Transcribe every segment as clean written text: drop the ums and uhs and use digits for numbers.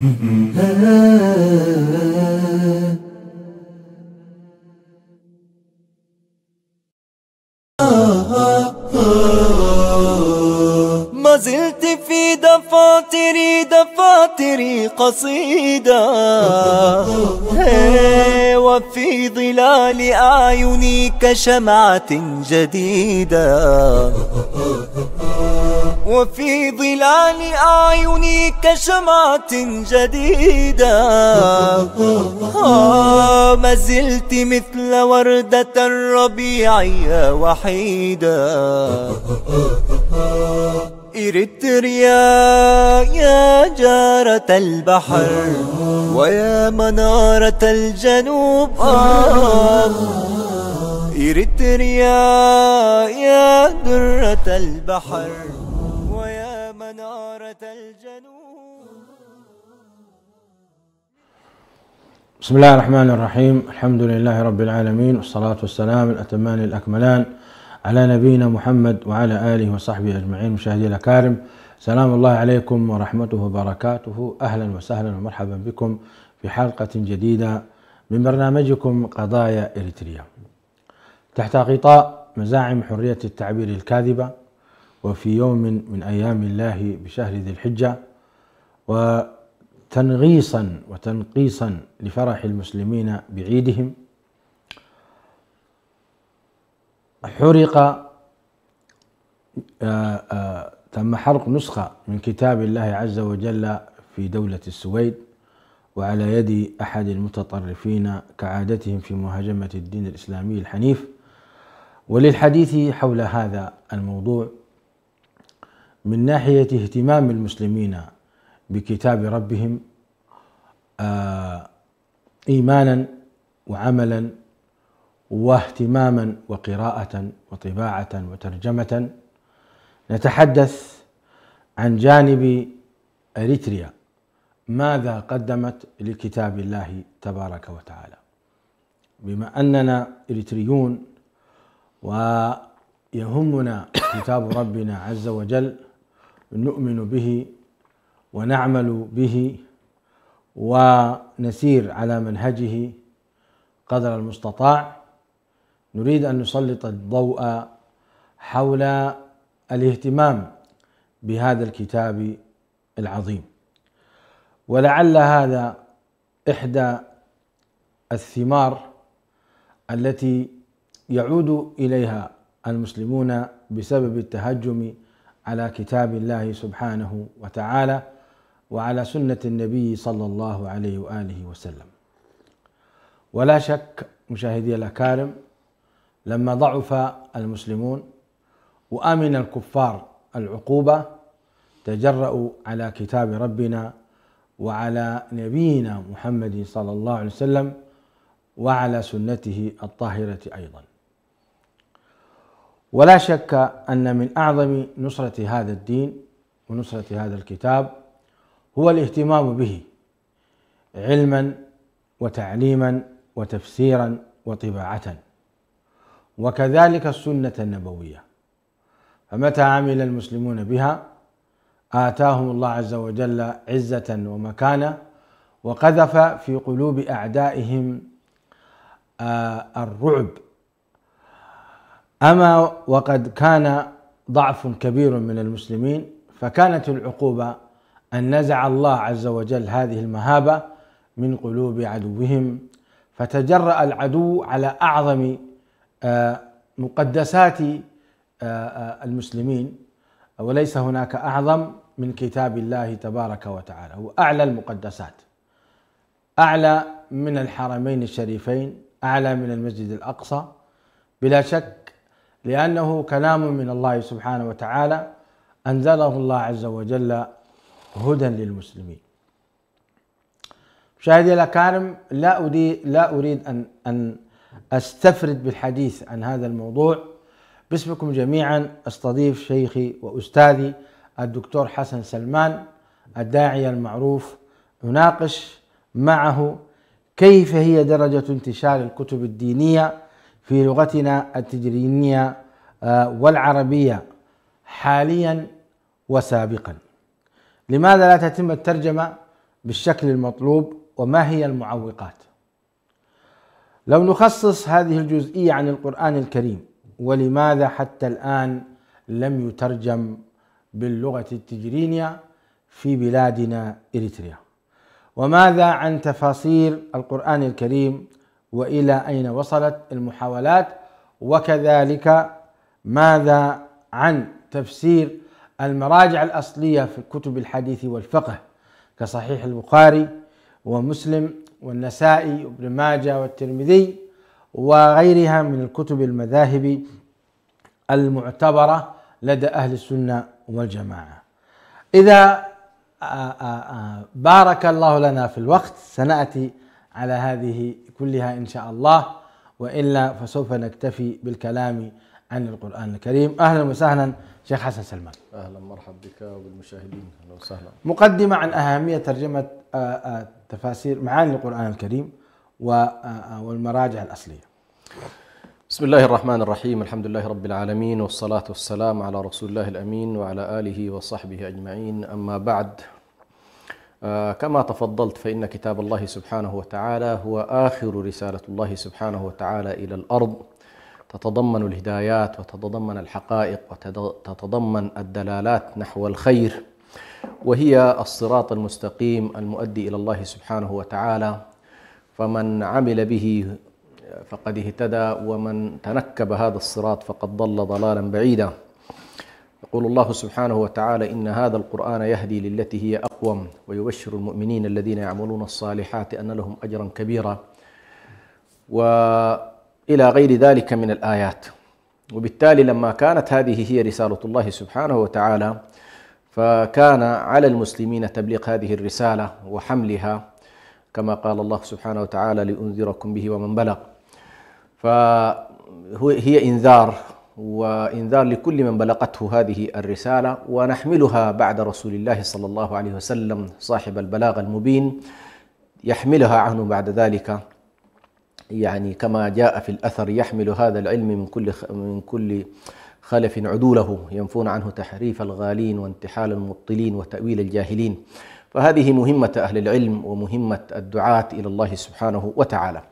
ما زلت في دفاتري قصيدة، وفي ظلال أعيني كشمعة جديدة، وفي ظلال أعيني كشمعة جديدة. ما زلت مثل وردة الربيع وحيدة. إريتريا يا جارة البحر ويا منارة الجنوب، إريتريا يا درة البحر ويا منارة الجنوب. بسم الله الرحمن الرحيم. الحمد لله رب العالمين، والصلاة والسلام الأتمان الأكملان على نبينا محمد وعلى آله وصحبه أجمعين. مشاهدي الأكارم، سلام الله عليكم ورحمته وبركاته. أهلا وسهلا ومرحبا بكم في حلقة جديدة من برنامجكم قضايا إريتريا، تحت غطاء مزاعم حرية التعبير الكاذبة، وفي يوم من أيام الله بشهر ذي الحجة، وتنغيصا وتنقيصا لفرح المسلمين بعيدهم، تم حرق نسخة من كتاب الله عز وجل في دولة السويد، وعلى يد أحد المتطرفين كعادتهم في مهاجمة الدين الإسلامي الحنيف. وللحديث حول هذا الموضوع من ناحية اهتمام المسلمين بكتاب ربهم إيمانا وعملا واهتماما وقراءة وطباعة وترجمة، نتحدث عن جانب إريتريا، ماذا قدمت لكتاب الله تبارك وتعالى. بما أننا إريتريون ويهمنا كتاب ربنا عز وجل، نؤمن به ونعمل به ونسير على منهجه قدر المستطاع، نريد أن نسلط الضوء حول الاهتمام بهذا الكتاب العظيم. ولعل هذا إحدى الثمار التي يعود إليها المسلمون بسبب التهجم على كتاب الله سبحانه وتعالى وعلى سنة النبي صلى الله عليه وآله وسلم. ولا شك مشاهدي الأكارم، لما ضعف المسلمون وآمن الكفار العقوبة، تجرؤوا على كتاب ربنا وعلى نبينا محمد صلى الله عليه وسلم وعلى سنته الطاهرة أيضا. ولا شك أن من أعظم نصرة هذا الدين ونصرة هذا الكتاب هو الاهتمام به علما وتعليما وتفسيرا وطباعة، وكذلك السنة النبوية. فمتى عمل المسلمون بها آتاهم الله عز وجل عزة ومكانة، وقذف في قلوب أعدائهم الرعب. أما وقد كان ضعف كبير من المسلمين، فكانت العقوبة أن نزع الله عز وجل هذه المهابة من قلوب عدوهم، فتجرأ العدو على أعظم مقدسات المسلمين، وليس هناك أعظم من كتاب الله تبارك وتعالى، هو أعلى المقدسات، أعلى من الحرمين الشريفين، أعلى من المسجد الأقصى بلا شك، لأنه كلام من الله سبحانه وتعالى أنزله الله عز وجل هدى للمسلمين. مشاهدي الأكارم، لا أريد أن أستفرد بالحديث عن هذا الموضوع. باسمكم جميعا أستضيف شيخي وأستاذي الدكتور حسن سلمان، الداعية المعروف، نناقش معه كيف هي درجة انتشار الكتب الدينية في لغتنا التجرينية والعربية حاليا وسابقا. لماذا لا تتم الترجمة بالشكل المطلوب وما هي المعوقات. لو نخصص هذه الجزئية عن القرآن الكريم ولماذا حتى الآن لم يترجم باللغة التجرينية في بلادنا إريتريا، وماذا عن تفاصيل القرآن الكريم وإلى أين وصلت المحاولات، وكذلك ماذا عن تفسير المراجع الأصلية في كتب الحديث والفقه كصحيح البخاري ومسلم والنسائي وابن ماجه والترمذي وغيرها من الكتب المذاهب المعتبرة لدى أهل السنة والجماعة. إذا بارك الله لنا في الوقت سنأتي على هذه كلها إن شاء الله، وإلا فسوف نكتفي بالكلام عن القرآن الكريم. أهلا وسهلا شيخ حسن سلمان. أهلا مرحبا بك وبالمشاهدين. أهلا وسهلا. مقدمة عن أهمية ترجمة تفاسير معاني القرآن الكريم والمراجع الأصلية. بسم الله الرحمن الرحيم، الحمد لله رب العالمين، والصلاة والسلام على رسول الله الأمين وعلى آله وصحبه أجمعين. أما بعد، كما تفضلت فإن كتاب الله سبحانه وتعالى هو آخر رسالة الله سبحانه وتعالى إلى الأرض، تتضمن الهدايات وتتضمن الحقائق وتتضمن الدلالات نحو الخير، وهي الصراط المستقيم المؤدي إلى الله سبحانه وتعالى. فمن عمل به فقد اهتدى، ومن تنكب هذا الصراط فقد ضل ضلالا بعيدا. يقول الله سبحانه وتعالى: إن هذا القرآن يهدي للتي هي أقوم ويبشر المؤمنين الذين يعملون الصالحات أن لهم أجرا كبيرا، وإلى غير ذلك من الآيات. وبالتالي لما كانت هذه هي رسالة الله سبحانه وتعالى، فكان على المسلمين تبليغ هذه الرسالة وحملها، كما قال الله سبحانه وتعالى: لأنذركم به ومن بلغ. فهي إنذار، وإنذار لكل من بلغته هذه الرسالة، ونحملها بعد رسول الله صلى الله عليه وسلم صاحب البلاغ المبين، يحملها عنه بعد ذلك، يعني كما جاء في الأثر: يحمل هذا العلم من كل خلف عدوله، ينفون عنه تحريف الغالين وانتحال المبطلين وتأويل الجاهلين. فهذه مهمة أهل العلم ومهمة الدعاة إلى الله سبحانه وتعالى.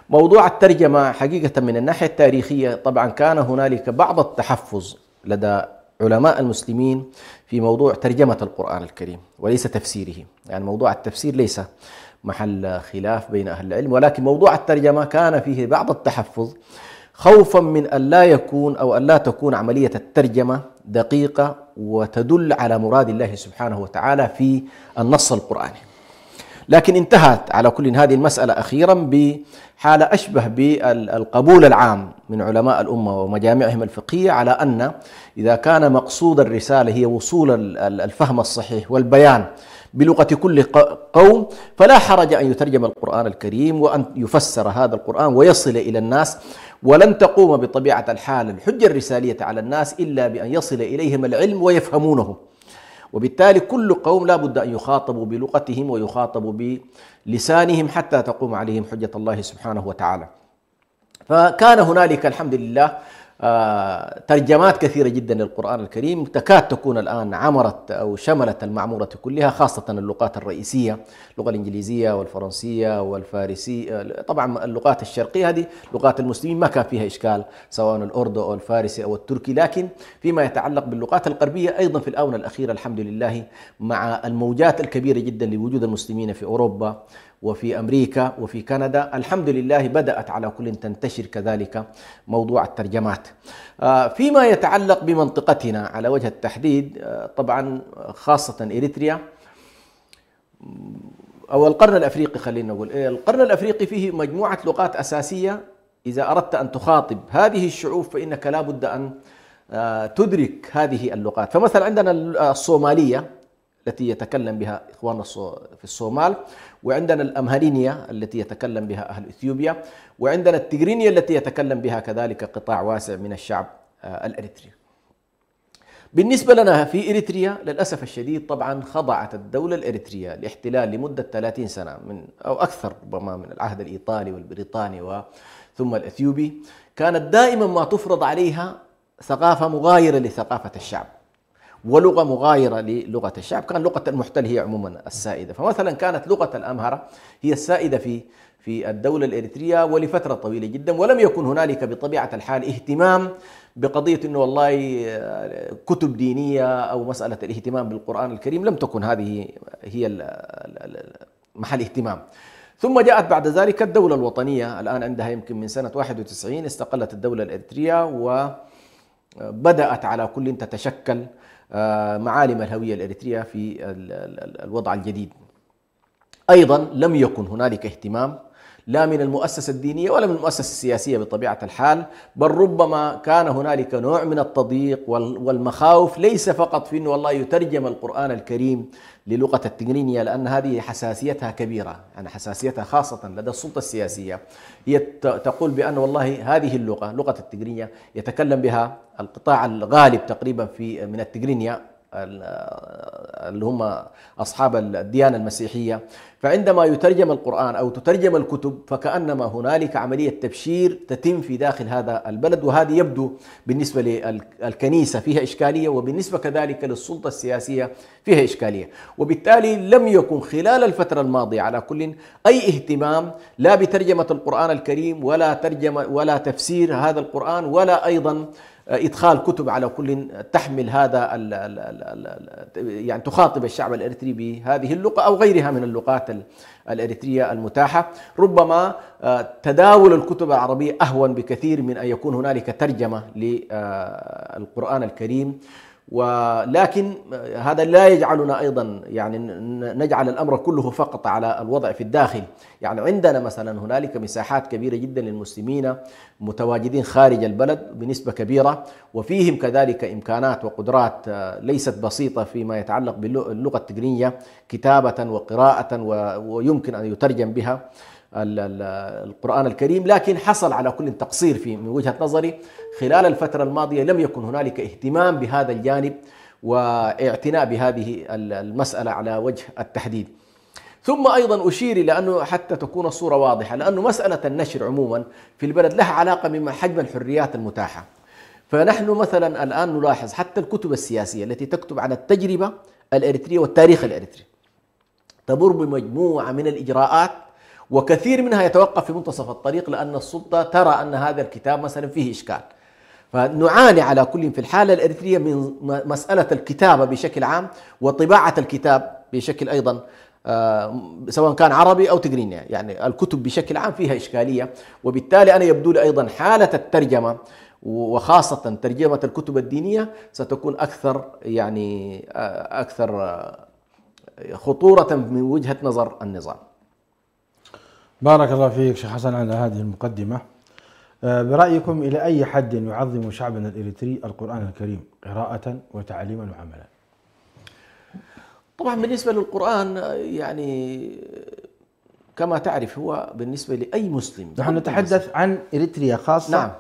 موضوع الترجمة حقيقة من الناحية التاريخية طبعا كان هنالك بعض التحفظ لدى علماء المسلمين في موضوع ترجمة القرآن الكريم وليس تفسيره. يعني موضوع التفسير ليس محل خلاف بين أهل العلم، ولكن موضوع الترجمة كان فيه بعض التحفظ، خوفا من أن لا يكون أو أن لا تكون عملية الترجمة دقيقة وتدل على مراد الله سبحانه وتعالى في النص القرآني. لكن انتهت على كل هذه المسألة أخيرا بحالة أشبه بالقبول العام من علماء الأمة ومجامعهم الفقهية، على أن إذا كان مقصود الرسالة هي وصول الفهم الصحيح والبيان بلغة كل قوم، فلا حرج أن يترجم القرآن الكريم وأن يفسر هذا القرآن ويصل إلى الناس. ولن تقوم بطبيعة الحال الحجة الرسالية على الناس إلا بأن يصل إليهم العلم ويفهمونه. وبالتالي كل قوم لا بد أن يخاطبوا بلغتهم ويخاطبوا بلسانهم حتى تقوم عليهم حجة الله سبحانه وتعالى. فكان هنالك الحمد لله ترجمات كثيرة جدا للقرآن الكريم، تكاد تكون الآن عمرت أو شملت المعمورة كلها، خاصة اللغات الرئيسية، اللغة الإنجليزية والفرنسية والفارسية. طبعا اللغات الشرقية هذه لغات المسلمين ما كان فيها إشكال، سواء الأردو أو الفارسي أو التركي. لكن فيما يتعلق باللغات الغربية أيضا في الآونة الأخيرة الحمد لله، مع الموجات الكبيرة جدا لوجود المسلمين في أوروبا وفي أمريكا وفي كندا، الحمد لله بدأت على كل تنتشر كذلك موضوع الترجمات. فيما يتعلق بمنطقتنا على وجه التحديد، طبعا خاصة إريتريا أو القرن الأفريقي، خلينا نقول القرن الأفريقي فيه مجموعة لغات أساسية. إذا أردت أن تخاطب هذه الشعوب فإنك لا بد أن تدرك هذه اللغات. فمثلا عندنا الصومالية التي يتكلم بها إخواننا في الصومال، وعندنا الأمهرينية التي يتكلم بها أهل إثيوبيا، وعندنا التجرينية التي يتكلم بها كذلك قطاع واسع من الشعب الإريتري. بالنسبة لنا في إريتريا للأسف الشديد طبعا خضعت الدولة الإريترية لاحتلال لمدة 30 سنة من أو أكثر ربما من العهد الإيطالي والبريطاني ثم الأثيوبي. كانت دائما ما تفرض عليها ثقافة مغايرة لثقافة الشعب، ولغة مغايرة للغة الشعب، كان لغة المحتل هي عموما السائدة. فمثلا كانت لغة الأمهرة هي السائدة في الدولة الإريترية ولفترة طويلة جدا، ولم يكن هنالك بطبيعة الحال اهتمام بقضية أنه والله كتب دينية أو مسألة الاهتمام بالقرآن الكريم، لم تكن هذه هي محل اهتمام. ثم جاءت بعد ذلك الدولة الوطنية، الآن عندها يمكن من سنة 91 استقلت الدولة الإريترية، وبدأت على كل تتشكل معالم الهوية الإريترية في الوضع الجديد. أيضا لم يكن هنالك اهتمام لا من المؤسسة الدينية ولا من المؤسسة السياسية بطبيعة الحال، بل ربما كان هنالك نوع من التضييق والمخاوف، ليس فقط في أنه والله يترجم القرآن الكريم للغة التجرينية، لأن هذه حساسيتها كبيرة، يعني حساسيتها خاصة لدى السلطة السياسية، هي تقول بأن والله هذه اللغة لغة التجرينية يتكلم بها القطاع الغالب تقريبا من التجرينية اللي هم أصحاب الديانة المسيحية، فعندما يترجم القرآن أو تترجم الكتب فكأنما هنالك عملية تبشير تتم في داخل هذا البلد، وهذه يبدو بالنسبة للكنيسة فيها إشكالية، وبالنسبة كذلك للسلطة السياسية فيها إشكالية. وبالتالي لم يكن خلال الفترة الماضية على كل أي اهتمام لا بترجمة القرآن الكريم ولا ترجمة ولا تفسير هذا القرآن، ولا أيضا إدخال كتب على كل تحمل هذا يعني تخاطب الشعب الإريتري بهذه اللغة أو غيرها من اللغات الإريترية المتاحة. ربما تداول الكتب العربية أهون بكثير من أن يكون هنالك ترجمة للقرآن الكريم، ولكن هذا لا يجعلنا أيضا يعني نجعل الأمر كله فقط على الوضع في الداخل. يعني عندنا مثلا هنالك مساحات كبيرة جدا للمسلمين متواجدين خارج البلد بنسبة كبيرة، وفيهم كذلك إمكانات وقدرات ليست بسيطة فيما يتعلق باللغة التجرينية كتابة وقراءة، ويمكن أن يترجم بها القرآن الكريم. لكن حصل على كل تقصير من وجهة نظري خلال الفترة الماضية، لم يكن هنالك اهتمام بهذا الجانب واعتناء بهذه المسألة على وجه التحديد. ثم أيضا أشير إلى أنه حتى تكون الصورة واضحة، لأنه مسألة النشر عموما في البلد لها علاقة بحجم الحريات المتاحة. فنحن مثلا الآن نلاحظ حتى الكتب السياسية التي تكتب عن التجربة الإريترية والتاريخ الإريتري تمر بمجموعة من الإجراءات، وكثير منها يتوقف في منتصف الطريق لأن السلطة ترى أن هذا الكتاب مثلا فيه إشكال. فنعاني على كل في الحالة الإريترية من مسألة الكتابة بشكل عام وطباعة الكتاب بشكل أيضا سواء كان عربي أو تجريني، يعني الكتب بشكل عام فيها إشكالية. وبالتالي أنا يبدو لي أيضا حالة الترجمة وخاصة ترجمة الكتب الدينية ستكون أكثر يعني أكثر خطورة من وجهة نظر النظام. بارك الله فيك شيخ حسن على هذه المقدمة. برأيكم إلى أي حد يعظم شعبنا الإريتري القرآن الكريم قراءة وتعليما وعملا؟ طبعا بالنسبة للقرآن يعني كما تعرف هو بالنسبة لأي مسلم، نحن نتحدث عن إريتريا خاصة. نعم.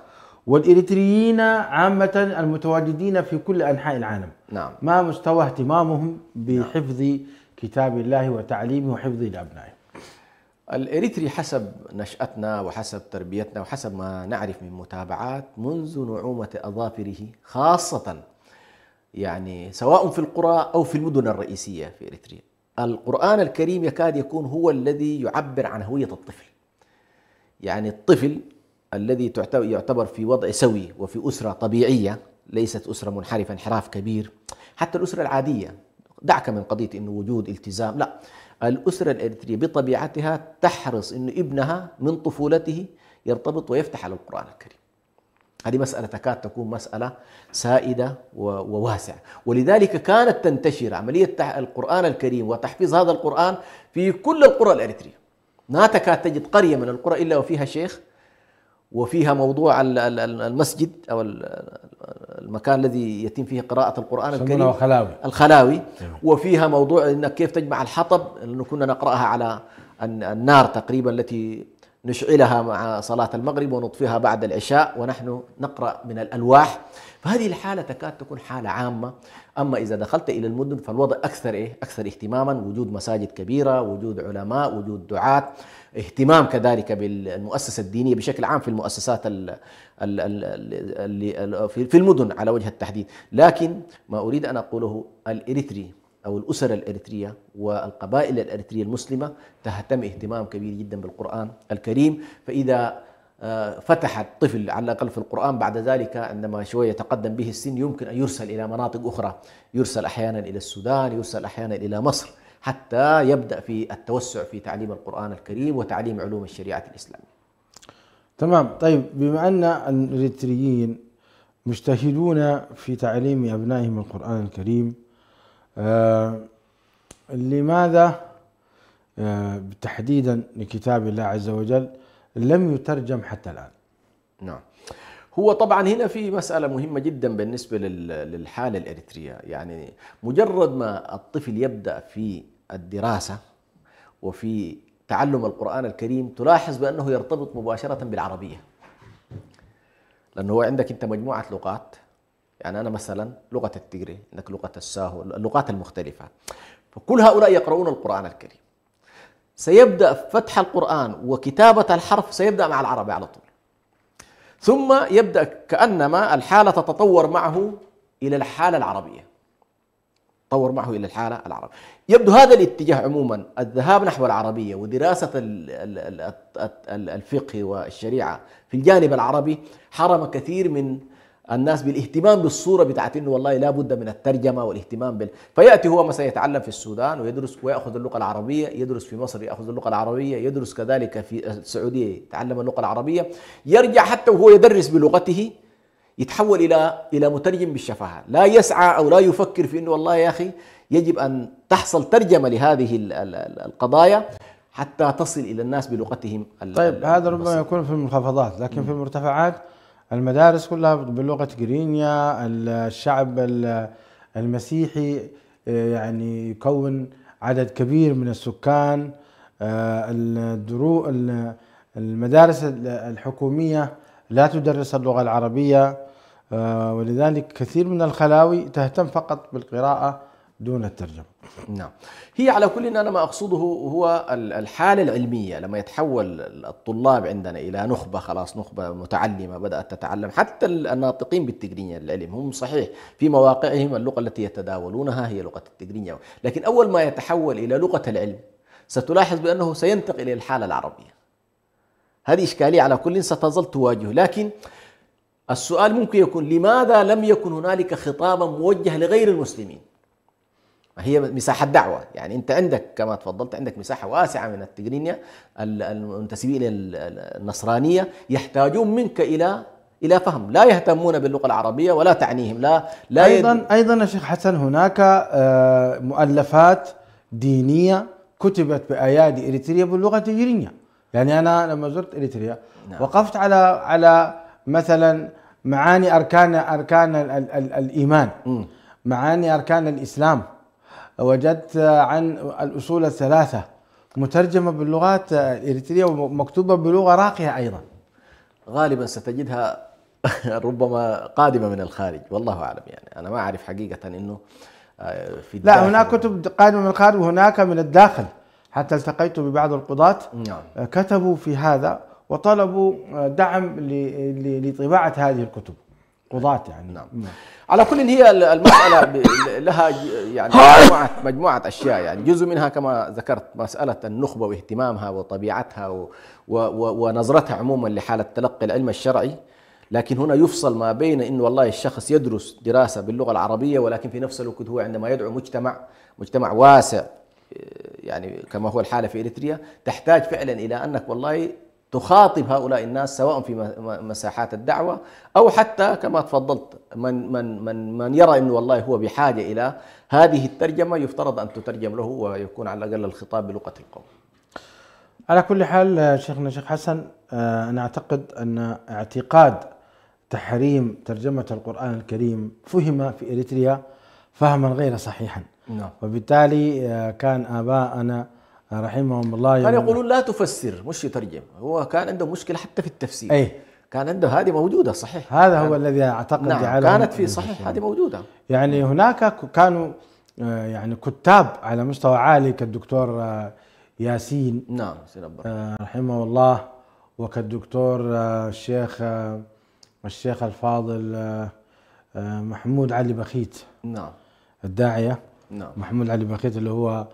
والإريتريين عامة المتواجدين في كل أنحاء العالم. نعم. ما مستوى اهتمامهم بحفظ كتاب الله وتعليمه وحفظه لأبنائه؟ الإريتري حسب نشأتنا وحسب تربيتنا وحسب ما نعرف من متابعات منذ نعومة أظافره، خاصة يعني سواء في القرى أو في المدن الرئيسية في إريتريا، القرآن الكريم يكاد يكون هو الذي يعبر عن هوية الطفل. يعني الطفل الذي يعتبر في وضع سوي وفي أسرة طبيعية، ليست أسرة منحرفة انحراف كبير، حتى الأسرة العادية، دعك من قضية إنه وجود التزام، لا، الأسرة الإريترية بطبيعتها تحرص إنه ابنها من طفولته يرتبط ويفتح على القرآن الكريم. هذه مسألة تكاد تكون مسألة سائدة وواسعة، ولذلك كانت تنتشر عملية القرآن الكريم وتحفيظ هذا القرآن في كل القرى الإريترية. ما تكاد تجد قرية من القرى إلا وفيها شيخ، وفيها موضوع المسجد أو المكان الذي يتم فيه قراءة القرآن الكريم الخلاوي، وفيها موضوع إنك كيف تجمع الحطب، لأنه كنا نقرأها على النار تقريبا التي نشعلها مع صلاة المغرب ونطفئها بعد العشاء ونحن نقرأ من الألواح. فهذه الحالة تكاد تكون حالة عامة. أما إذا دخلت إلى المدن فالوضع أكثر اهتماما، وجود مساجد كبيرة، وجود علماء، وجود دعاة، اهتمام كذلك بالمؤسسة الدينية بشكل عام في المؤسسات في المدن على وجه التحديد. لكن ما أريد أن أقوله الإريتري أو الأسر الإريترية والقبائل الإريترية المسلمة تهتم اهتمام كبير جدا بالقرآن الكريم. فإذا فتح الطفل على الأقل في القرآن، بعد ذلك عندما شوية يتقدم به السن يمكن أن يرسل إلى مناطق أخرى، يرسل أحيانا إلى السودان، يرسل أحيانا إلى مصر، حتى يبدأ في التوسع في تعليم القرآن الكريم وتعليم علوم الشريعة الإسلامية. تمام. طيب، بما أن الإريتريين مجتهدون في تعليم أبنائهم القرآن الكريم، لماذا تحديدا لكتاب الله عز وجل لم يترجم حتى الآن؟ نعم، هو طبعا هنا في مسألة مهمة جدا بالنسبة للحالة الإريترية. يعني مجرد ما الطفل يبدأ في الدراسة وفي تعلم القرآن الكريم تلاحظ بأنه يرتبط مباشرة بالعربية، لأنه هو عندك أنت مجموعة لغات. يعني أنا مثلا لغة التجري، عندك لغة الساهو، اللغات المختلفة، فكل هؤلاء يقرؤون القرآن الكريم. سيبدأ فتح القرآن وكتابة الحرف سيبدأ مع العربي على طول، ثم يبدأ كأنما الحالة تتطور معه إلى الحالة العربية، تطور معه إلى الحالة العربية. يبدو هذا الاتجاه عموما، الذهاب نحو العربية ودراسة الفقه والشريعة في الجانب العربي، حرم كثير من الناس بالاهتمام بالصورة بتاعت انه والله لا بد من الترجمة والاهتمام فيأتي هو مثلا يتعلم في السودان ويدرس ويأخذ اللغة العربية، يدرس في مصر يأخذ اللغة العربية، يدرس كذلك في السعودية يتعلم اللغة العربية، يرجع حتى وهو يدرس بلغته يتحول إلى مترجم بالشفاهة، لا يسعى أو لا يفكر في انه والله يا أخي يجب أن تحصل ترجمة لهذه القضايا حتى تصل إلى الناس بلغتهم. طيب، هذا ربما يكون في المنخفضات، لكن في المرتفعات المدارس كلها بلغة غرينيا. الشعب المسيحي يعني يكون عدد كبير من السكان. المدارس الحكومية لا تدرس اللغة العربية، ولذلك كثير من الخلاوي تهتم فقط بالقراءة دون الترجمة. نعم، هي على كل أنا ما أقصده هو الحالة العلمية. لما يتحول الطلاب عندنا إلى نخبة، خلاص نخبة متعلمة بدأت تتعلم، حتى الناطقين بالتجرينية العلم هم صحيح في مواقعهم اللغة التي يتداولونها هي لغة التجرينية، لكن أول ما يتحول إلى لغة العلم ستلاحظ بأنه سينتقل إلى الحالة العربية. هذه إشكالية على كل ستظل تواجه. لكن السؤال ممكن يكون لماذا لم يكن هنالك خطابا موجه لغير المسلمين؟ هي مساحة دعوة. يعني أنت عندك كما تفضلت عندك مساحة واسعة من التجرينية، المنتسبين إلى النصرانية يحتاجون منك إلى فهم، لا يهتمون باللغة العربية ولا تعنيهم. لا أيضا يا شيخ حسن، هناك مؤلفات دينية كتبت بأيادي إريتريا باللغة التجرينية. يعني أنا لما زرت إريتريا نعم. وقفت على مثلا معاني أركان الإيمان، معاني أركان الإسلام، وجدت عن الأصول الثلاثة مترجمة باللغات الإريترية ومكتوبة بلغة راقية أيضا. غالبا ستجدها ربما قادمة من الخارج، والله أعلم. يعني أنا ما أعرف حقيقة أنه في لا، هناك كتب قادمة من الخارج وهناك من الداخل. حتى التقيت ببعض القضاة كتبوا في هذا وطلبوا دعم لطباعة هذه الكتب، قضاة يعني. نعم. على كل هي المسألة لها يعني مجموعة أشياء. يعني جزء منها كما ذكرت مسألة النخبة واهتمامها وطبيعتها ونظرتها عموما لحالة تلقي العلم الشرعي. لكن هنا يفصل ما بين إنه والله الشخص يدرس دراسة باللغة العربية، ولكن في نفس الوقت هو عندما يدعو مجتمع واسع، يعني كما هو الحالة في إريتريا، تحتاج فعلا إلى أنك والله تخاطب هؤلاء الناس سواء في مساحات الدعوة أو حتى كما تفضلت من يرى أنه والله هو بحاجة إلى هذه الترجمة يفترض أن تترجم له ويكون على الأقل الخطاب بلغة القوم. على كل حال شيخنا الشيخ حسن، أنا أعتقد أن اعتقاد تحريم ترجمة القرآن الكريم فهم في إريتريا فهما غير صحيحا. وبالتالي كان آباءنا رحمهم الله كانوا يقولون لا تفسر مش يترجم، هو كان عنده مشكلة حتى في التفسير. أي كان عنده هذه موجودة صحيح، هذا هو الذي أعتقد نعم كانت في صحيح هذه موجودة. يعني هناك كانوا يعني كتاب على مستوى عالي كالدكتور ياسين، نعم رحمه الله، وكالدكتور الشيخ الفاضل محمود علي بخيت، نعم الداعية، نعم محمود علي بخيت اللي هو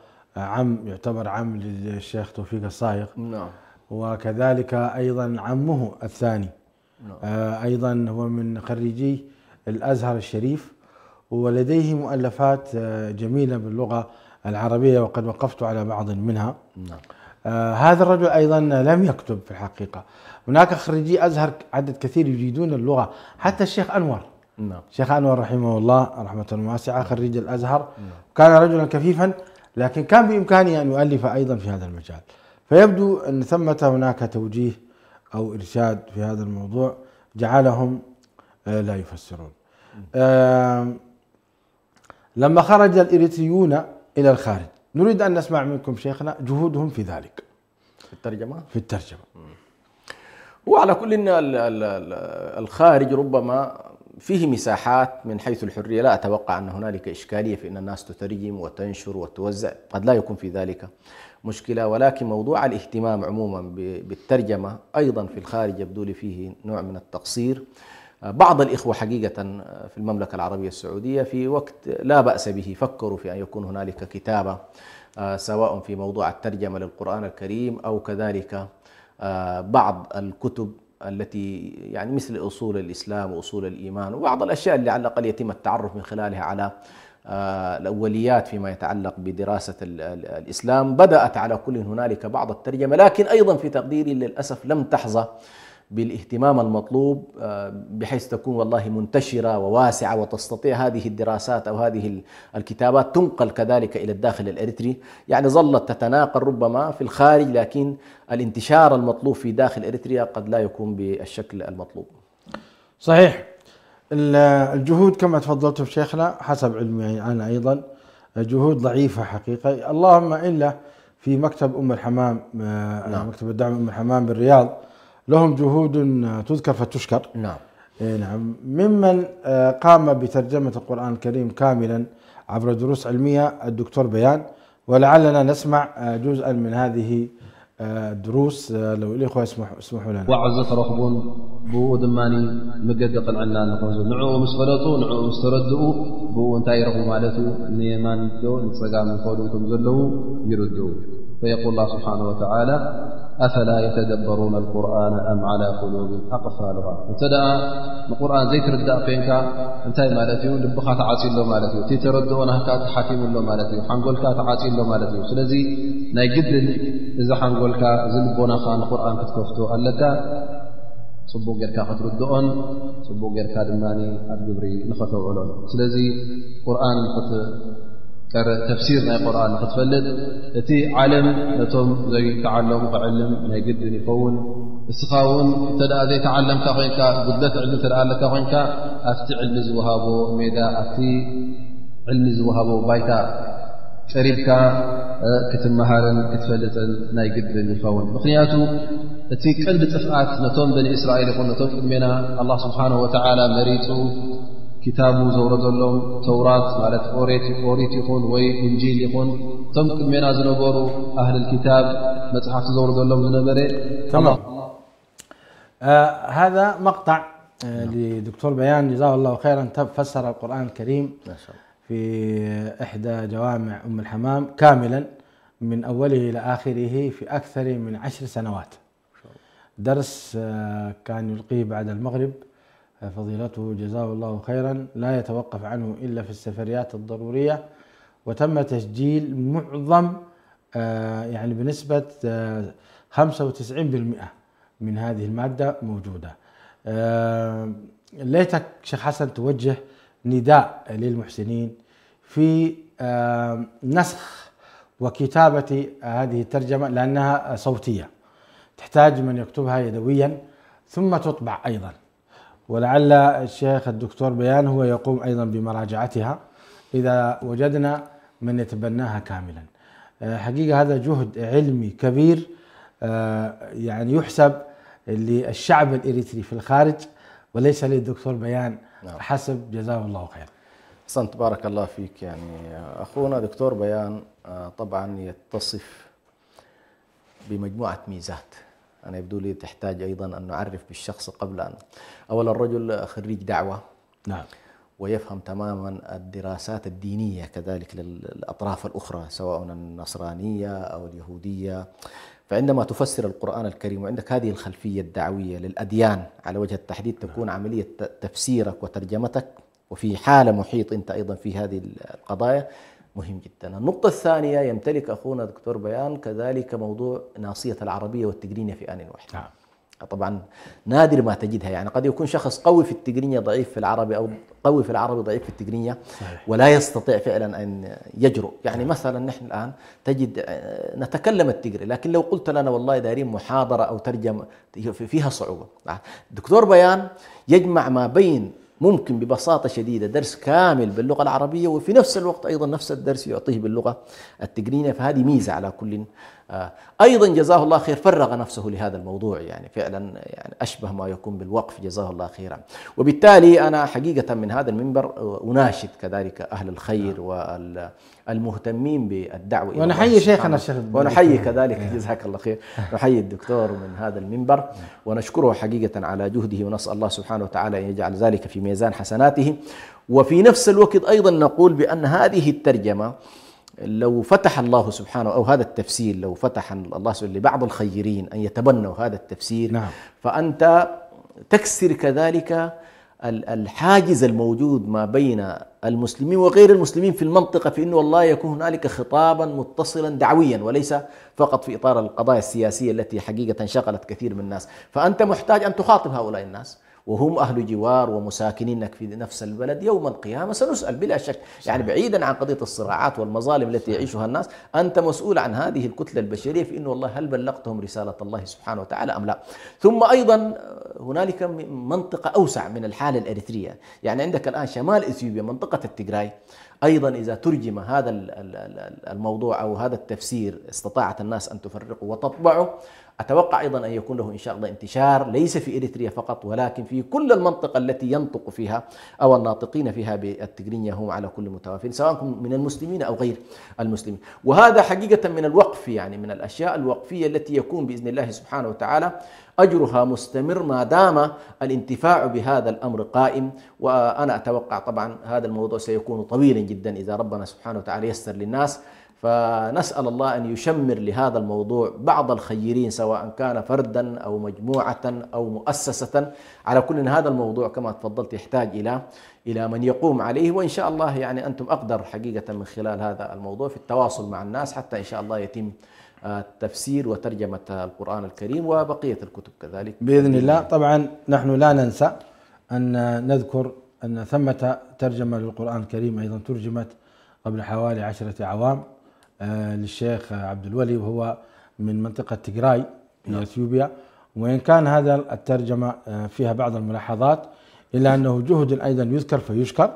يعتبر عم للشيخ توفيق الصايغ، نعم، وكذلك أيضا عمه الثاني أيضا هو من خريجي الأزهر الشريف، ولديه مؤلفات جميلة باللغة العربية وقد وقفت على بعض منها. نعم. هذا الرجل أيضا لم يكتب في الحقيقة. هناك خريجي أزهر عدد كثير يجيدون اللغة، حتى الشيخ أنور، نعم. الشيخ أنور رحمه الله رحمة واسعة خريج الأزهر، كان رجلا كفيفا لكن كان بإمكانه أن يؤلف أيضا في هذا المجال. فيبدو أن ثمة هناك توجيه أو إرشاد في هذا الموضوع جعلهم لا يفسرون. لما خرج الإريتريون إلى الخارج نريد أن نسمع منكم شيخنا جهودهم في ذلك في الترجمة. وعلى كل إن الخارج ربما فيه مساحات من حيث الحرية، لا أتوقع أن هنالك إشكالية في أن الناس تترجم وتنشر وتوزع، قد لا يكون في ذلك مشكلة، ولكن موضوع الاهتمام عموما بالترجمة أيضا في الخارج يبدو لي فيه نوع من التقصير. بعض الإخوة حقيقة في المملكة العربية السعودية في وقت لا بأس به فكروا في أن يكون هنالك كتابة سواء في موضوع الترجمة للقرآن الكريم أو كذلك بعض الكتب التي يعني مثل أصول الإسلام وأصول الإيمان وبعض الأشياء اللي على الأقل يتم التعرف من خلالها على الأوليات فيما يتعلق بدراسة الإسلام. بدأت على كل هنالك بعض الترجمة، لكن أيضا في تقديري للأسف لم تحظى بالاهتمام المطلوب بحيث تكون والله منتشرة وواسعة وتستطيع هذه الدراسات أو هذه الكتابات تنقل كذلك إلى الداخل الإريتري. يعني ظلت تتناقل ربما في الخارج، لكن الانتشار المطلوب في داخل إريتريا قد لا يكون بالشكل المطلوب. صحيح. الجهود كما تفضلتم شيخنا حسب علمي أنا أيضا جهود ضعيفة حقيقة، اللهم إلا في مكتب أم الحمام، نعم. مكتب الدعم أم الحمام بالرياض لهم جهود تذكر فتشكر. نعم. نعم. ممن قام بترجمة القرآن الكريم كاملا عبر دروس علمية الدكتور بيان، ولعلنا نسمع جزءا من هذه الدروس لو الإخوة اسمحوا لنا. وعز ترخبون بو دماني مقد قلعنا نخوزو نعو مسفلطو نعو مستردو بو انتاي رخو مالتو نيمان دو نتسقى من قولكم زلو يردو. فيقول الله سبحانه وتعالى أفلا يتدبرون القرآن أم على قلوب أقفالها. انتدى القرآن زي تردأ فينك انتهي مالتيو لبخا تعاصيل له مالتيو تي تردو نهكا تحاكيم له مالتيو حنقولكا تعاصيل له مالتيو. سلزي نايقد إذا حنقولكا زلبونا خان القرآن كتكفتو ألكا صبو غيركا خطردون صبو غيركا دماني الجبري نختو علون. سلزي قرآن تفسير القرآن فتفلت التي علم نتم زي تعلم وعلم نجد يفون استخاون تدا زي تعلم كخينك بدلت علم تدا لك خينك افتي علم زوهابو ميدا افتي علم زوهابو بايتا قريبك كتمهارن كتفلت نجد يفون. مخنياتو التي قلب تفعات نتم بني اسرائيل يقول نتم منا الله سبحانه وتعالى مريتو كتابو زورد لهم توراة مالت أوريت يكون وي إنجيل يكون تم كمينا زنبورو أهل الكتاب متحف زورد لهم زنبري. تمام. هذا مقطع لدكتور بيان جزاه الله خيرا فسر القرآن الكريم ما شاء الله في إحدى جوامع أم الحمام كاملا من أوله إلى آخره في أكثر من 10 سنوات. درس كان يلقيه بعد المغرب فضيلته جزاه الله خيرا لا يتوقف عنه إلا في السفريات الضرورية، وتم تسجيل معظم يعني بنسبة 95% من هذه المادة موجودة. ليتك شيخ حسن توجه نداء للمحسنين في نسخ وكتابة هذه الترجمة لأنها صوتية تحتاج من يكتبها يدويا ثم تطبع أيضا، ولعل الشيخ الدكتور بيان هو يقوم أيضا بمراجعتها إذا وجدنا من يتبناها كاملا. حقيقة هذا جهد علمي كبير يعني يحسب للشعب الإريتري في الخارج وليس للدكتور بيان حسب، جزاه الله خير. أحسنت، بارك الله فيك. يعني أخونا دكتور بيان طبعا يتصف بمجموعة ميزات أنا يبدو لي تحتاج أيضا أن نعرف بالشخص قبل أن أولا الرجل خريج دعوة، نعم، ويفهم تماما الدراسات الدينية كذلك للأطراف الأخرى سواء النصرانية أو اليهودية. فعندما تفسر القرآن الكريم وعندك هذه الخلفية الدعوية للأديان على وجه التحديد تكون عملية تفسيرك وترجمتك وفي حالة محيط أنت أيضا في هذه القضايا مهم جدا. النقطة الثانية يمتلك أخونا دكتور بيان كذلك موضوع ناصية العربية والتجرينية في آن واحد. نعم. طبعا نادر ما تجدها، يعني قد يكون شخص قوي في التجرينية ضعيف في العربي، أو قوي في العربي ضعيف في التجرينية، ولا يستطيع فعلا أن يجرؤ. يعني مثلا نحن الآن تجد نتكلم التجري، لكن لو قلت لنا والله دايرين محاضرة أو ترجمة فيها صعوبة. دكتور بيان يجمع ما بين ممكن ببساطة شديدة درس كامل باللغة العربية وفي نفس الوقت أيضا نفس الدرس يعطيه باللغة التجرينية، فهذه ميزة على كل. أيضا جزاه الله خير فرغ نفسه لهذا الموضوع، يعني فعلا يعني أشبه ما يكون بالوقف، جزاه الله خيرا. وبالتالي أنا حقيقة من هذا المنبر أناشد كذلك أهل الخير والمهتمين بالدعوة، ونحيي شيخنا الشيخ، ونحيي كذلك جزاك الله خير، نحيي الدكتور من هذا المنبر ونشكره حقيقة على جهده، ونسأل الله سبحانه وتعالى أن يجعل ذلك في ميزان حسناته. وفي نفس الوقت أيضا نقول بأن هذه الترجمة لو فتح الله سبحانه، أو هذا التفسير لو فتح الله سبحانه لبعض الخيرين أن يتبنوا هذا التفسير، نعم، فأنت تكسر كذلك الحاجز الموجود ما بين المسلمين وغير المسلمين في المنطقة، في أنه والله يكون هنالك خطابا متصلا دعويا وليس فقط في إطار القضايا السياسية التي حقيقة شغلت كثير من الناس. فأنت محتاج أن تخاطب هؤلاء الناس وهم أهل جوار ومساكنينك في نفس البلد. يوم القيامة سنسأل بلا شك، يعني بعيدا عن قضية الصراعات والمظالم التي يعيشها الناس، أنت مسؤول عن هذه الكتلة البشرية في إنه والله هل بلغتهم رسالة الله سبحانه وتعالى أم لا. ثم أيضا هنالك منطقة أوسع من الحالة الأريترية، يعني عندك الآن شمال إثيوبيا منطقة التجراي، أيضا إذا ترجم هذا الموضوع أو هذا التفسير استطاعت الناس أن تفرقه وتطبعه، أتوقع أيضا أن يكون له إن شاء الله انتشار ليس في إريتريا فقط ولكن في كل المنطقة التي ينطق فيها أو الناطقين فيها بالتجرينية هم على كل متوافرين سواء من المسلمين أو غير المسلمين. وهذا حقيقة من الوقف، يعني من الأشياء الوقفية التي يكون بإذن الله سبحانه وتعالى أجرها مستمر ما دام الانتفاع بهذا الأمر قائم. وأنا أتوقع طبعا هذا الموضوع سيكون طويلا جدا إذا ربنا سبحانه وتعالى يسر للناس، فنسأل الله أن يشمر لهذا الموضوع بعض الخيرين سواء كان فردا أو مجموعة أو مؤسسة. على كل هذا الموضوع كما تفضلت يحتاج إلى من يقوم عليه، وإن شاء الله يعني أنتم أقدر حقيقة من خلال هذا الموضوع في التواصل مع الناس حتى إن شاء الله يتم تفسير وترجمة القرآن الكريم وبقية الكتب كذلك بإذن الله. طبعا نحن لا ننسى أن نذكر أن ثمة ترجمة للقرآن الكريم أيضا ترجمت قبل حوالي 10 أعوام للشيخ عبد الولي، وهو من منطقة تجراي في اثيوبيا، وإن كان هذا الترجمة فيها بعض الملاحظات إلا أنه جهد أيضا يذكر فيشكر،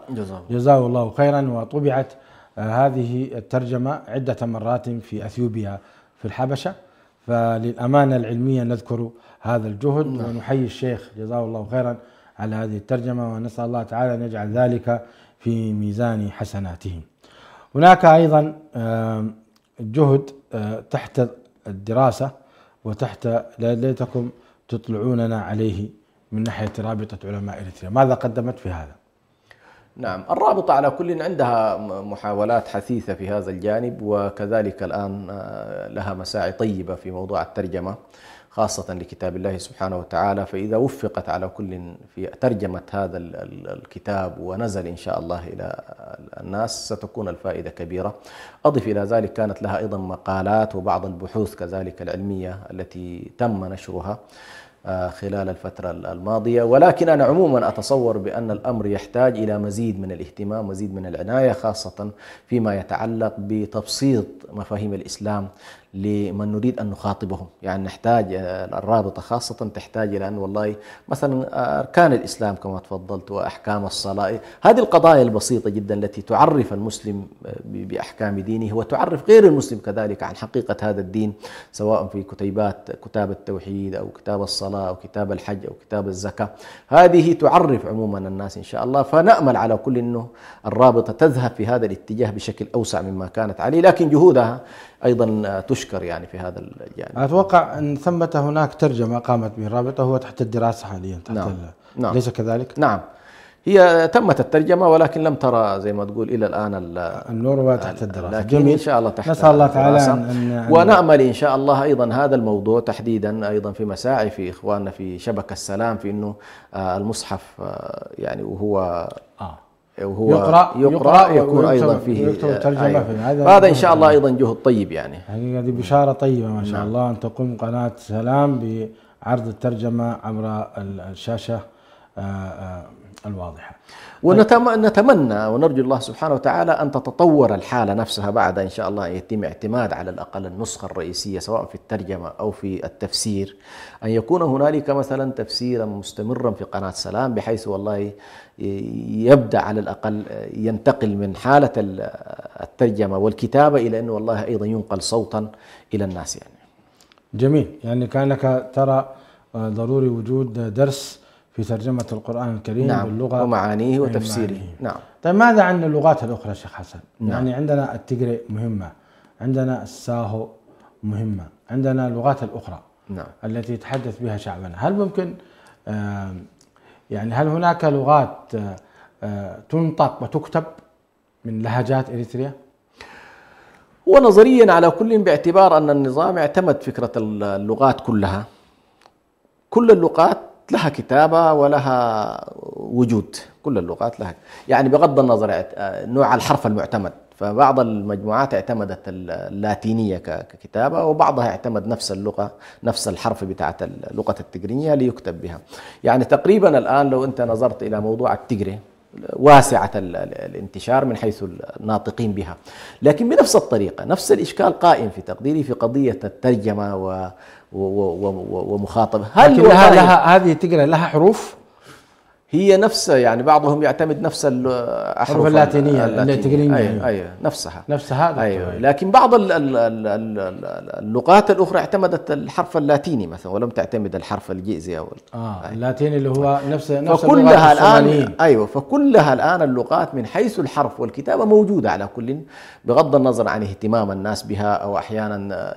جزاه الله خيرا. وطبعت هذه الترجمة عدة مرات في اثيوبيا في الحبشة، فللأمانة العلمية نذكر هذا الجهد ونحيي الشيخ جزاه الله خيرا على هذه الترجمة، ونسأل الله تعالى أن يجعل ذلك في ميزان حسناتهم. هناك أيضا جهد تحت الدراسة وتحت ليتكم تطلعوننا عليه من ناحية رابطة علماء إريتريا، ماذا قدمت في هذا؟ نعم، الرابطة على كل عندها محاولات حثيثة في هذا الجانب، وكذلك الآن لها مساعي طيبة في موضوع الترجمة خاصة لكتاب الله سبحانه وتعالى. فإذا وفقت على كل في ترجمة هذا الكتاب ونزل إن شاء الله إلى الناس ستكون الفائدة كبيرة. أضف إلى ذلك كانت لها أيضا مقالات وبعض البحوث كذلك العلمية التي تم نشرها خلال الفترة الماضية. ولكن أنا عموما أتصور بأن الأمر يحتاج إلى مزيد من الاهتمام، مزيد من العناية، خاصة فيما يتعلق بتبسيط مفاهيم الإسلام لمن نريد أن نخاطبهم. يعني نحتاج الرابطة خاصة تحتاج إلى أن والله مثلا أركان الإسلام كما تفضلت وأحكام الصلاة، هذه القضايا البسيطة جدا التي تعرف المسلم بأحكام دينه وتعرف غير المسلم كذلك عن حقيقة هذا الدين، سواء في كتاب التوحيد أو كتاب الصلاة أو كتاب الحج أو كتاب الزكاة. هذه تعرف عموما الناس إن شاء الله. فنأمل على كل أنه الرابطة تذهب في هذا الاتجاه بشكل أوسع مما كانت عليه، لكن جهودها أيضا تشكر يعني في هذا الجانب. أتوقع أن ثمة هناك ترجمة قامت به الرابطة هو تحت الدراسة حاليا تحت نعم. ليس كذلك؟ نعم، هي تمت الترجمة ولكن لم ترى زي ما تقول إلى الآن النور تحت الدراسة. لكن جميل. إن شاء الله تحت نسأل الله تعالى ونأمل إن شاء الله أيضا هذا الموضوع تحديدا أيضا في مساعي في إخواننا في شبكة السلام في أنه المصحف يعني وهو يقرأ يكون أيضا فيه ترجمة. هذا إن شاء الله أيضا جهد طيب يعني. هذه بشارة طيبة ما شاء الله أن تقوم قناة سلام بعرض الترجمة عبر الشاشة الواضحة. ونتمنى ونرجو الله سبحانه وتعالى أن تتطور الحالة نفسها بعد إن شاء الله يتم اعتماد على الأقل النسخة الرئيسية سواء في الترجمة أو في التفسير، أن يكون هنالك مثلا تفسيرا مستمرا في قناة سلام بحيث والله يبدأ على الأقل ينتقل من حالة الترجمة والكتابة إلى أنه والله أيضا ينقل صوتا إلى الناس يعني. جميل. يعني كأنك ترى ضروري وجود درس في ترجمة القرآن الكريم نعم. باللغة ومعانيه وتفسيره. نعم. طيب ماذا عن اللغات الأخرى شيخ حسن؟ نعم. يعني عندنا التجري مهمة، عندنا الساهو مهمة، عندنا اللغات الأخرى نعم. التي يتحدث بها شعبنا. هل ممكن يعني هل هناك لغات تنطق وتكتب من لهجات إريتريا؟ ونظريا على كل باعتبار أن النظام اعتمد فكرة اللغات كلها، كل اللغات لها كتابة ولها وجود، كل اللغات لها يعني بغض النظر نوع الحرف المعتمد. فبعض المجموعات اعتمدت اللاتينية ككتابة وبعضها اعتمد نفس اللغة نفس الحرف بتاعت اللغة التجرينية ليكتب بها. يعني تقريبا الآن لو أنت نظرت إلى موضوع التجري واسعة الانتشار من حيث الناطقين بها، لكن بنفس الطريقة نفس الإشكال قائم في تقديري في قضية الترجمة ومخاطبة. هل هذه التجري لها حروف؟ هي نفسها يعني بعضهم يعتمد نفس الأحرف اللاتينية التجرينية. أيوة نفسها أيوة. لكن بعض اللغات الأخرى اعتمدت الحرف اللاتيني مثلا ولم تعتمد الحرف الجئزي أو اللاتيني اللي هو نفس فكلها الآن فكلها الآن اللغات من حيث الحرف والكتابة موجودة على كل بغض النظر عن اهتمام الناس بها أو أحيانا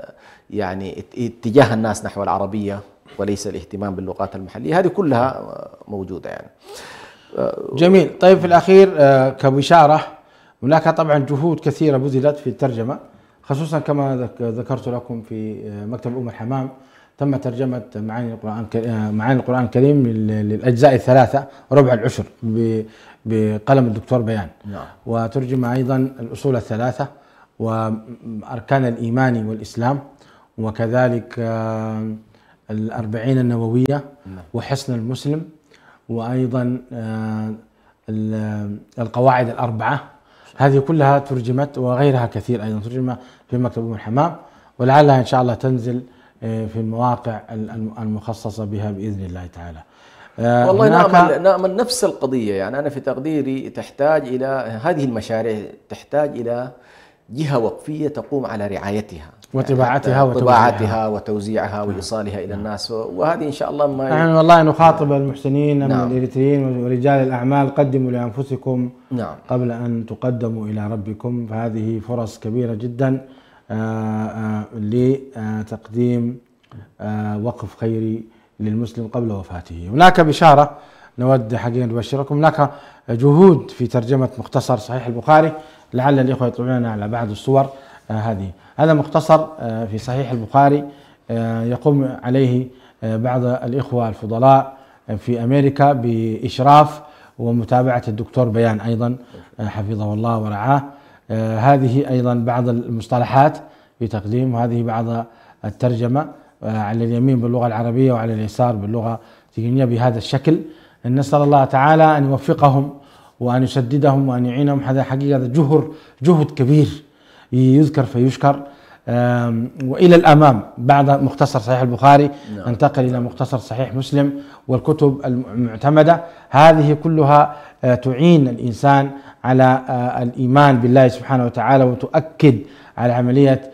يعني اتجاه الناس نحو العربية وليس الاهتمام باللغات المحلية. هذه كلها موجودة يعني. جميل. طيب في الأخير كبشارة هناك طبعا جهود كثيرة بذلت في الترجمة، خصوصا كما ذكرت لكم في مكتب أم الحمام تم ترجمة معاني القرآن الكريم للأجزاء الثلاثة ربع العشر بقلم الدكتور بيان. نعم. وترجم أيضا الأصول الثلاثة وأركان الإيمان والإسلام وكذلك الأربعين النووية وحصن المسلم وأيضا القواعد الأربعة. هذه كلها ترجمت وغيرها كثير أيضا ترجمة في مكتب أم الحمام، ولعلها إن شاء الله تنزل في المواقع المخصصة بها بإذن الله تعالى. والله نأمل نفس القضية. يعني أنا في تقديري تحتاج إلى هذه المشاريع تحتاج إلى جهة وقفية تقوم على رعايتها وطباعتها وتوزيعها وإيصالها إلى الناس، وهذه إن شاء الله ما نحن والله نخاطب المحسنين من الإريتريين ورجال الأعمال قدموا لأنفسكم قبل أن تقدموا إلى ربكم. فهذه فرص كبيرة جدا لتقديم وقف خيري للمسلم قبل وفاته. هناك بشارة نود حقيقة نبشركم، هناك جهود في ترجمة مختصر صحيح البخاري، لعل الإخوة يطلعون على بعض الصور هذا مختصر في صحيح البخاري يقوم عليه بعض الإخوة الفضلاء في أمريكا بإشراف ومتابعة الدكتور بيان أيضا حفظه الله ورعاه. هذه أيضا بعض المصطلحات في تقديم، وهذه بعض الترجمة على اليمين باللغة العربية وعلى اليسار باللغة التجرينية بهذا الشكل. نسأل الله تعالى أن يوفقهم وأن يسددهم وأن يعينهم. هذا حقيقة جهد كبير يذكر فيشكر. وإلى الأمام بعد مختصر صحيح البخاري ننتقل إلى مختصر صحيح مسلم والكتب المعتمدة. هذه كلها تعين الإنسان على الإيمان بالله سبحانه وتعالى، وتؤكد على عملية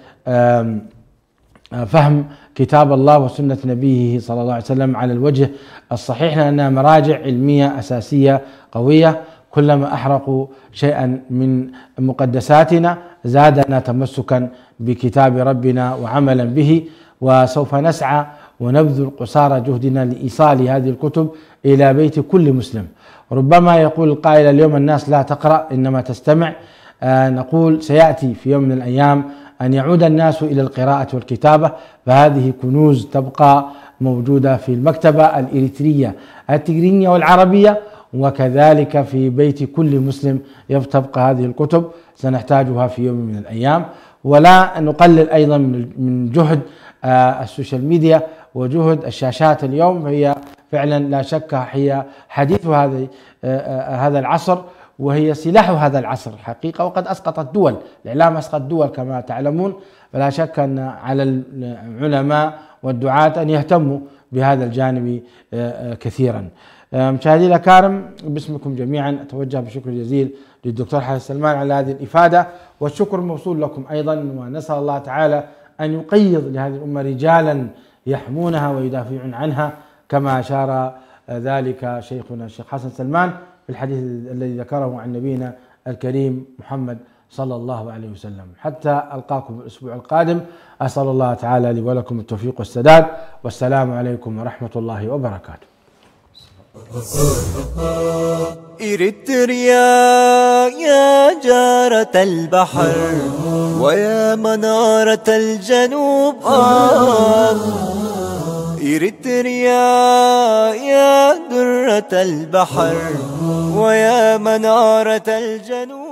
فهم كتاب الله وسنة نبيه صلى الله عليه وسلم على الوجه الصحيح، لأنها مراجع علمية أساسية قوية. كلما أحرقوا شيئا من مقدساتنا زادنا تمسكا بكتاب ربنا وعملا به، وسوف نسعى ونبذل قصارى جهدنا لإيصال هذه الكتب إلى بيت كل مسلم. ربما يقول القائل اليوم الناس لا تقرأ إنما تستمع. نقول سيأتي في يوم من الأيام أن يعود الناس إلى القراءة والكتابة، فهذه كنوز تبقى موجودة في المكتبة الإريترية التجرينية والعربية، وكذلك في بيت كل مسلم تبقى هذه الكتب، سنحتاجها في يوم من الأيام. ولا نقلل أيضا من جهد السوشيال ميديا وجهد الشاشات اليوم، هي فعلا لا شك هي حديث هذا العصر، وهي سلاح هذا العصر الحقيقة، وقد أسقطت دول. الإعلام أسقط دول كما تعلمون، فلا شك أن على العلماء والدعاة أن يهتموا بهذا الجانب كثيرا. مشاهدي الأكارم، باسمكم جميعا أتوجه بشكر جزيل للدكتور حسن سلمان على هذه الإفادة، والشكر موصول لكم أيضا، ونسأل الله تعالى أن يقيض لهذه الأمة رجالا يحمونها ويدافعون عنها، كما أشار ذلك شيخنا الشيخ حسن سلمان في الحديث الذي ذكره عن نبينا الكريم محمد صلى الله عليه وسلم. حتى ألقاكم الأسبوع القادم، أسأل الله تعالى لي ولكم التوفيق والسداد، والسلام عليكم ورحمة الله وبركاته. إريتريا يا جارة البحر ويا منارة الجنوب، إريتريا يا درة البحر ويا منارة الجنوب.